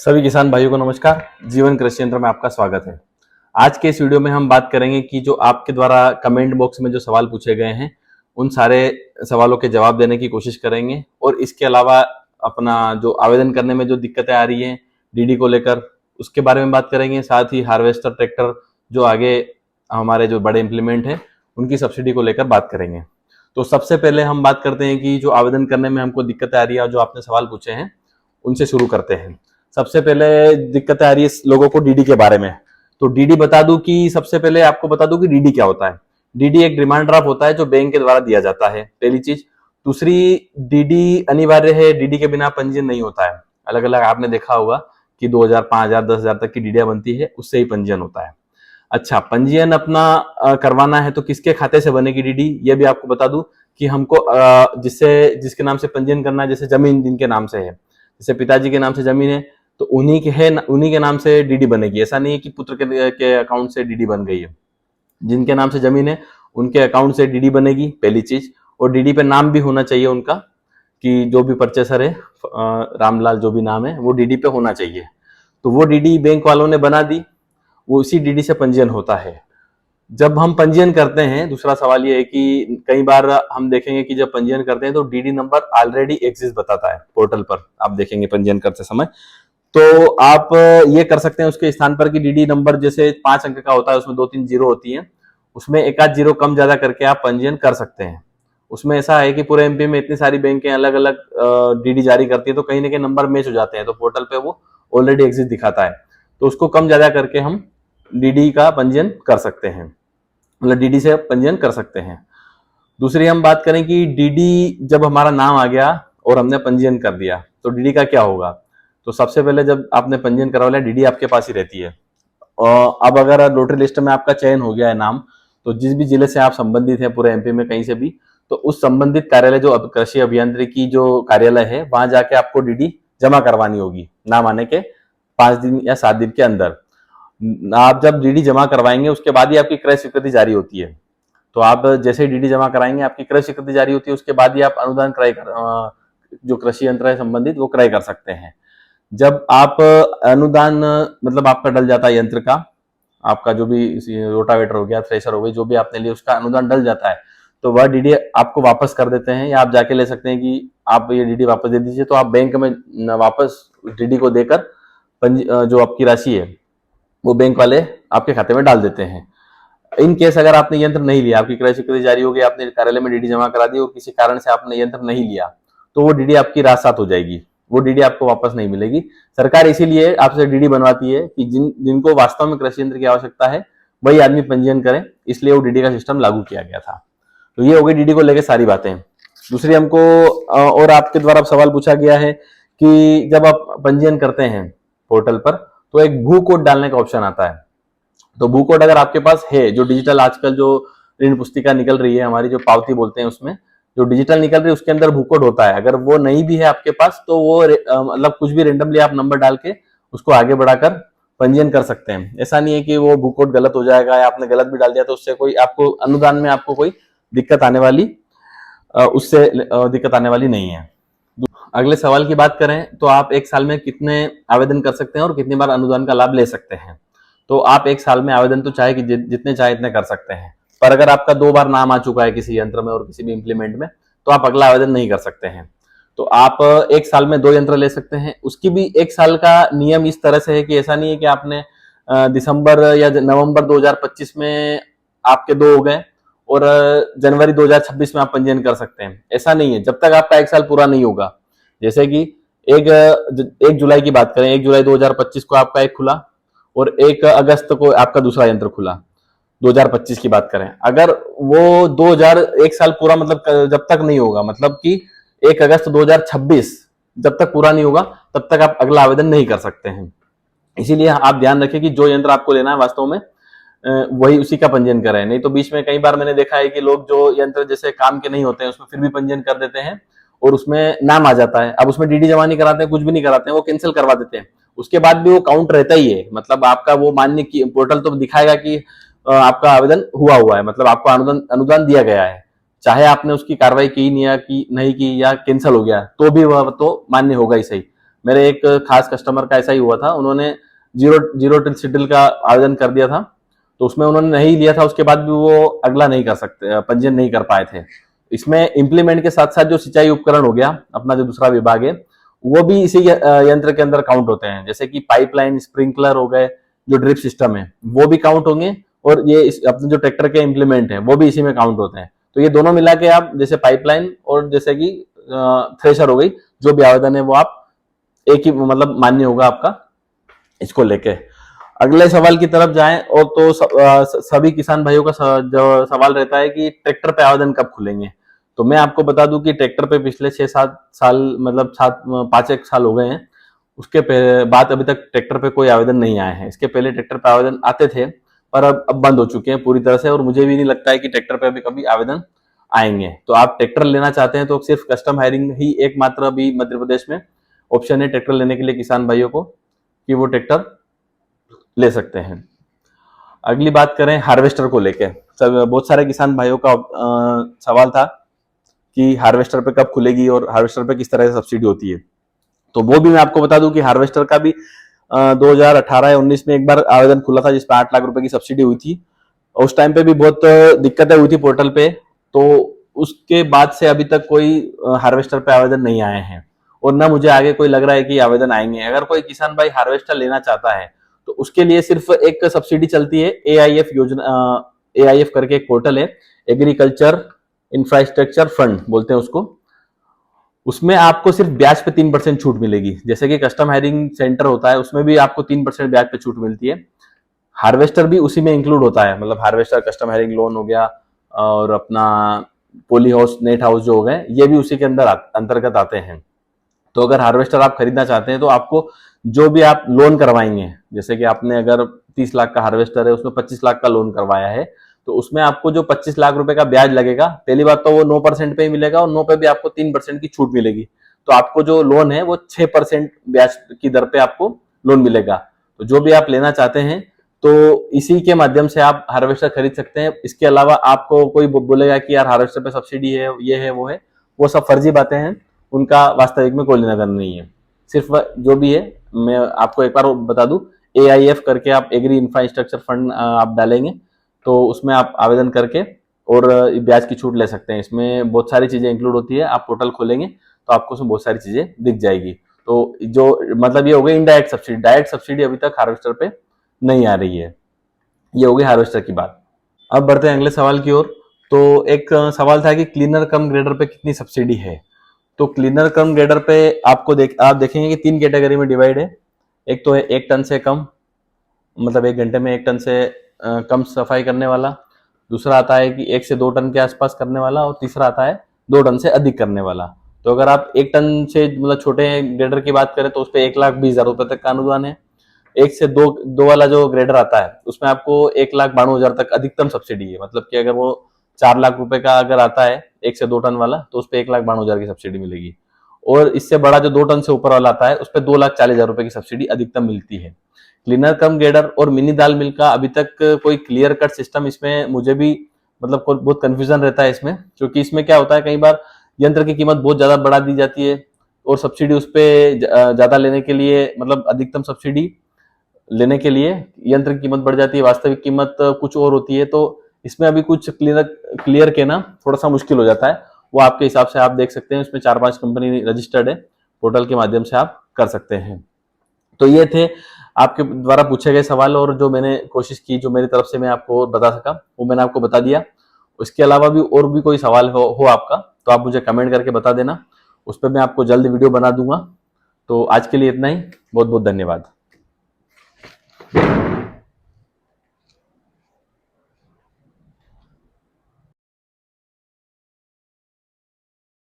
सभी किसान भाइयों को नमस्कार। जीवन कृषि यंत्र में आपका स्वागत है। आज के इस वीडियो में हम बात करेंगे कि जो आपके द्वारा कमेंट बॉक्स में जो सवाल पूछे गए हैं उन सारे सवालों के जवाब देने की कोशिश करेंगे। और इसके अलावा अपना जो आवेदन करने में जो दिक्कतें आ रही हैं डीडी को लेकर उसके बारे में बात करेंगे। साथ ही हार्वेस्टर ट्रैक्टर जो आगे हमारे जो बड़े इम्प्लीमेंट हैं उनकी सब्सिडी को लेकर बात करेंगे। तो सबसे पहले हम बात करते हैं कि जो आवेदन करने में हमको दिक्कतें आ रही है और जो आपने सवाल पूछे हैं उनसे शुरू करते हैं। सबसे पहले दिक्कतें आ रही है लोगों को डीडी के बारे में। तो डीडी बता दूं कि सबसे पहले आपको बता दूं कि डीडी क्या होता है। डीडी एक डिमांड ड्राफ्ट होता है जो बैंक के द्वारा दिया जाता है, पहली चीज। दूसरी, डीडी अनिवार्य है, डीडी के बिना पंजीयन नहीं होता है। अलग अलग आपने देखा होगा कि 2000, 5000, 10,000 तक की डीडियां बनती है, उससे ही पंजीयन होता है। अच्छा, पंजीयन अपना करवाना है तो किसके खाते से बनेगी डीडी, ये भी आपको बता दूं कि हमको जिसके नाम से पंजीयन करना है, जैसे जमीन जिनके नाम से है, जैसे पिताजी के नाम से जमीन है तो उन्हीं के नाम से डीडी बनेगी। ऐसा नहीं है कि पुत्र के अकाउंट से डीडी बन गई है। जिनके नाम से जमीन है उनके अकाउंट से डीडी बनेगी, पहली चीज। और डीडी पे नाम भी होना चाहिए उनका, कि जो भी परचेसर है रामलाल जो भी नाम है वो डीडी पे होना चाहिए। तो वो डीडी बैंक वालों ने बना दी, वो उसी डीडी से पंजीयन होता है। जब हम पंजीयन करते हैं, दूसरा सवाल ये है कि कई बार हम देखेंगे कि जब पंजीयन करते हैं तो डीडी नंबर ऑलरेडी एग्जिस्ट बताता है पोर्टल पर। आप देखेंगे पंजीयन करते समय तो आप ये कर सकते हैं उसके स्थान पर कि डीडी नंबर जैसे 5 अंक का होता है, उसमें 2-3 जीरो होती हैं, उसमें एक आध जीरो कम ज्यादा करके आप पंजीयन कर सकते हैं। उसमें ऐसा है कि पूरे एमपी में इतनी सारी बैंकें अलग अलग डीडी जारी करती है तो कहीं ना कहीं नंबर मैच हो जाते हैं, तो पोर्टल पे वो ऑलरेडी एग्जिस्ट दिखाता है, तो उसको कम ज्यादा करके हम डीडी का पंजीयन कर सकते हैं, मतलब डीडी से पंजीयन कर सकते हैं। दूसरी हम बात करें कि डीडी जब हमारा नाम आ गया और हमने पंजीयन कर दिया तो डीडी का क्या होगा। तो सबसे पहले जब आपने पंजीयन करवा लिया, डीडी आपके पास ही रहती है। और अब अगर लॉटरी लिस्ट में आपका चयन हो गया है नाम, तो जिस भी जिले से आप संबंधित हैं पूरे एमपी में कहीं से भी, तो उस संबंधित कार्यालय जो कृषि अभियांत्रिकी जो कार्यालय है वहां जाके आपको डीडी जमा करवानी होगी नाम आने के 5 दिन या 7 दिन के अंदर। आप जब डीडी जमा करवाएंगे उसके बाद ही आपकी क्रय स्वीकृति जारी होती है। तो आप जैसे ही डीडी जमा कराएंगे आपकी क्रय स्वीकृति जारी होती है, उसके बाद ही आप अनुदान क्रय जो कृषि यंत्र है संबंधित वो क्रय कर सकते हैं। जब आप अनुदान मतलब आपका डल जाता है यंत्र का, आपका जो भी रोटावेटर हो गया, थ्रेशर हो गई, जो भी आपने लिया उसका अनुदान डल जाता है, तो वह डीडी आपको वापस कर देते हैं। या आप जाके ले सकते हैं कि आप ये डीडी वापस दे दीजिए, तो आप बैंक में वापस डीडी को देकर जो आपकी राशि है वो बैंक वाले आपके खाते में डाल देते हैं। इन केस अगर आपने यंत्र नहीं लिया, आपकी क्रय स्वीकृति जारी हो गई, आपने कार्यालय में डीडी जमा करा दी और किसी कारण से आपने यंत्र नहीं लिया, तो वो डीडी आपकी राजसात हो जाएगी, वो डीडी आपको वापस नहीं मिलेगी। सरकार इसीलिए आपसे डीडी बनवाती है कि जिनको वास्तव में कृषि यंत्र की आवश्यकता है वही आदमी पंजीयन करें, इसलिए वो डीडी का सिस्टम लागू किया गया था। तो ये हो गई डीडी को लेकर सारी बातें। दूसरी हमको और आपके द्वारा सवाल पूछा गया है कि जब आप पंजीयन करते हैं पोर्टल पर तो एक भू कोड डालने का ऑप्शन आता है। तो भू कोड अगर आपके पास है, जो डिजिटल आजकल जो ऋण पुस्तिका निकल रही है हमारी, जो पावती बोलते हैं, उसमें जो डिजिटल निकल रही है उसके अंदर भू कोड होता है। अगर वो नहीं भी है आपके पास तो वो मतलब कुछ भी रेंडमली आप नंबर डाल के उसको आगे बढ़ाकर पंजीयन कर सकते हैं। ऐसा नहीं है कि वो भू कोड गलत हो जाएगा या आपने गलत भी डाल दिया तो उससे कोई आपको अनुदान में आपको कोई दिक्कत आने वाली नहीं है। अगले सवाल की बात करें तो आप एक साल में कितने आवेदन कर सकते हैं और कितनी बार अनुदान का लाभ ले सकते हैं। तो आप एक साल में आवेदन तो चाहे कि जितने चाहे इतने कर सकते हैं, पर अगर आपका 2 बार नाम आ चुका है किसी यंत्र में और किसी भी इंप्लीमेंट में तो आप अगला आवेदन नहीं कर सकते हैं। तो आप एक साल में 2 यंत्र ले सकते हैं। उसकी भी एक साल का नियम इस तरह से है कि ऐसा नहीं है कि आपने दिसंबर या नवंबर 2025 में आपके 2 हो गए और जनवरी 2026 में आप पंजीयन कर सकते हैं, ऐसा नहीं है। जब तक आपका एक साल पूरा नहीं होगा, जैसे कि 1 जुलाई की बात करें, 1 जुलाई 2025 को आपका एक खुला और 1 अगस्त को आपका दूसरा यंत्र खुला, 2025 की बात करें, अगर वो 1 साल पूरा मतलब जब तक नहीं होगा, मतलब कि 1 अगस्त 2026 जब तक पूरा नहीं होगा तब तक आप अगला आवेदन नहीं कर सकते हैं। इसीलिए आप ध्यान रखें कि जो यंत्र आपको लेना है वास्तव में वही उसी का पंजीयन करें। नहीं तो बीच में कई बार मैंने देखा है कि लोग जो यंत्र जैसे काम के नहीं होते हैं उसमें फिर भी पंजीयन कर देते हैं और उसमें नाम आ जाता है, अब उसमें डीडी जमा नहीं कराते हैं, कुछ भी नहीं कराते हैं, वो कैंसिल करवा देते हैं। उसके बाद भी वो काउंट रहता ही है, मतलब आपका वो मान्य की पोर्टल तो दिखाएगा कि आपका आवेदन हुआ है, मतलब आपको अनुदान दिया गया है, चाहे आपने उसकी कार्रवाई की नहीं की या कैंसिल हो गया तो भी वह तो मान्य होगा ही सही। मेरे एक खास कस्टमर का ऐसा ही हुआ था, उन्होंने जीरो टिल सिटिल का आवेदन कर दिया था, तो उसमें उन्होंने नहीं लिया था, उसके बाद भी वो अगला नहीं कर सकते, पंजीयन नहीं कर पाए थे। इसमें इम्प्लीमेंट के साथ साथ जो सिंचाई उपकरण हो गया, अपना जो दूसरा विभाग है, वो भी इसी यंत्र के अंदर काउंट होते हैं, जैसे कि पाइपलाइन, स्प्रिंकलर हो गए, जो ड्रिप सिस्टम है वो भी काउंट होंगे, और ये अपने जो ट्रैक्टर के इम्प्लीमेंट है वो भी इसी में काउंट होते हैं। तो ये दोनों मिला के आप, जैसे पाइपलाइन और जैसे कि थ्रेशर हो गई, जो भी आवेदन है वो आप एक ही मतलब मान्य होगा आपका इसको लेके। अगले सवाल की तरफ जाएं, और तो सभी किसान भाइयों का जो सवाल रहता है कि ट्रैक्टर पे आवेदन कब खुलेंगे। तो मैं आपको बता दूं कि ट्रैक्टर पे पिछले 6-7 साल, मतलब 5-1 साल हो गए हैं, उसके बाद अभी तक ट्रैक्टर पे कोई आवेदन नहीं आया है। इसके पहले ट्रैक्टर पे आवेदन आते थे, पर अब बंद हो चुके हैं पूरी तरह से, और मुझे भी नहीं लगता है कि ट्रैक्टर पे अभी कभी आवेदन आएंगे। तो आप ट्रैक्टर लेना चाहते हैं तो सिर्फ कस्टम हायरिंग ही एकमात्र अभी मध्य प्रदेश में ऑप्शन है ट्रैक्टर लेने के लिए किसान भाइयों को, कि वो ट्रैक्टर ले सकते हैं। अगली बात करें हार्वेस्टर को लेके, बहुत सारे किसान भाइयों का सवाल था कि हार्वेस्टर पे कब खुलेगी और हार्वेस्टर पे किस तरह से सब्सिडी होती है। तो वो भी मैं आपको बता दूं कि हार्वेस्टर का भी 2018 या 19 में एक बार आवेदन खुला था, जिसपे 8 लाख रुपए की सब्सिडी हुई थी। उस टाइम पे भी बहुत दिक्कतें हुई थी पोर्टल पे, तो उसके बाद से अभी तक कोई हार्वेस्टर पे आवेदन नहीं आए हैं, और ना मुझे आगे कोई लग रहा है कि आवेदन आएंगे। अगर कोई किसान भाई हार्वेस्टर लेना चाहता है तो उसके लिए सिर्फ एक सब्सिडी चलती है, AIF योजना, AIF करके एक पोर्टल है, एग्रीकल्चर इंफ्रास्ट्रक्चर फंड बोलते हैं उसको। उसमें आपको सिर्फ ब्याज पे 3% छूट मिलेगी, जैसे कि कस्टम हायरिंग सेंटर होता है उसमें भी आपको 3% ब्याज पे छूट मिलती है। हार्वेस्टर भी उसी में इंक्लूड होता है, मतलब हार्वेस्टर, कस्टम हायरिंग लोन हो गया, और अपना पोली हाउस, नेट हाउस जो हो गए, ये भी उसी के अंदर अंतर्गत आते हैं। तो अगर हार्वेस्टर आप खरीदना चाहते हैं तो आपको जो भी आप लोन करवाएंगे, जैसे कि आपने अगर 30 लाख का हार्वेस्टर है, उसमें 25 लाख का लोन करवाया है, तो उसमें आपको जो 25 लाख रुपए का ब्याज लगेगा, पहली बात तो वो 9% पे ही मिलेगा, और 9 पे भी आपको 3% की छूट मिलेगी। तो आपको जो लोन है वो 6% ब्याज की दर पे आपको लोन मिलेगा। तो जो भी आप लेना चाहते हैं तो इसी के माध्यम से आप हार्वेस्टर खरीद सकते हैं। इसके अलावा आपको कोई बोलेगा कि यार हार्वेस्टर पे सब्सिडी है, ये है, वो सब फर्जी बातें हैं, उनका वास्तविक में कोई लेना देना नहीं है। सिर्फ जो भी है, मैं आपको एक बार बता दूं, AIF करके आप एग्री इंफ्रास्ट्रक्चर फंड आप डालेंगे तो उसमें आप आवेदन करके और ब्याज की छूट ले सकते हैं। इसमें बहुत सारी चीजें इंक्लूड होती है, आप पोर्टल खोलेंगे तो आपको उसमें बहुत सारी चीजें दिख जाएगी। तो जो मतलब ये हो गई इनडायरेक्ट सब्सिडी। डायरेक्ट सब्सिडी अभी तक हार्वेस्टर पे नहीं आ रही है। ये हो गई हार्वेस्टर की बात। अब बढ़ते हैं अगले सवाल की ओर। तो एक सवाल था कि क्लीनर कम ग्रेडर पे कितनी सब्सिडी है। तो क्लीनर कम ग्रेडर पे आप देखेंगे कि 3 कैटेगरी में डिवाइड है। एक तो है 1 टन से कम, मतलब 1 घंटे में 1 टन से कम सफाई करने वाला। दूसरा आता है कि 1 से 2 टन के आसपास करने वाला, और तीसरा आता है 2 टन से अधिक करने वाला। तो अगर आप 1 टन से मतलब छोटे ग्रेडर की बात करें तो उस पर 1,20,000 रुपए तक का अनुदान है। 1 से 2 वाला जो ग्रेडर आता है उसमें आपको 1,92,000 तक अधिकतम सब्सिडी है। मतलब कि अगर वो 4 लाख रुपए का अगर आता है 1 से 2 टन वाला, तो उस पर 1,92,000 की सब्सिडी मिलेगी। और इससे बड़ा जो 2 टन से ऊपर वाला आता है उस पर 2,40,000 रुपए की सब्सिडी अधिकतम मिलती है। क्लीनर कम ग्रेडर और मिनी दाल मिल का अभी तक कोई क्लियर कट सिस्टम, इसमें मुझे भी मतलब बहुत कंफ्यूजन रहता है इसमें, क्योंकि इसमें क्या होता है, कई बार यंत्र की कीमत बहुत ज्यादा बढ़ा दी जाती है और सब्सिडी उस पर ज्यादा लेने के लिए, मतलब अधिकतम सब्सिडी लेने के लिए यंत्र की कीमत बढ़ जाती है, वास्तविक कीमत कुछ और होती है। तो इसमें अभी कुछ क्लियर के ना थोड़ा सा मुश्किल हो जाता है। वो आपके हिसाब से आप देख सकते हैं, उसमें 4-5 कंपनी रजिस्टर्ड है, पोर्टल के माध्यम से आप कर सकते हैं। तो ये थे आपके द्वारा पूछे गए सवाल, और जो मैंने कोशिश की, जो मेरी तरफ से मैं आपको बता सका वो मैंने आपको बता दिया। उसके अलावा भी और भी कोई सवाल हो आपका तो आप मुझे कमेंट करके बता देना, उस पर मैं आपको जल्द वीडियो बना दूंगा। तो आज के लिए इतना ही, बहुत बहुत धन्यवाद।